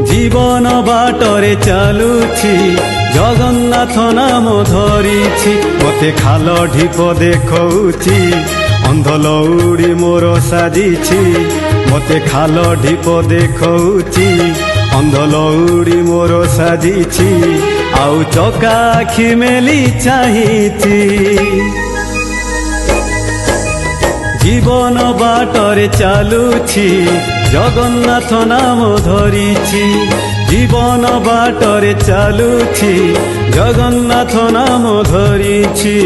জীবন বাটরে চালুছি জগন্নাথ নাম ধরিছি মতে খাল ঢিপ দেখৌছি ଅନ୍ଧ ଲଉଡ଼ି ମୋର ସାଜିଛି ମତେ ଖାଲ ଢିପ ଦେଖଉଛି ଅନ୍ଧ ଲଉଡ଼ି ମୋର ସାଜିଛି ଆଉ ଚକା ଆଖି ମେଲି ଚାହିଁଛି জীবন বাটরে চালুছি জগন্নাথ নাম ধরিছি জীবন বাটরে চালুছি জগন্নাথ নাম ধরিছি।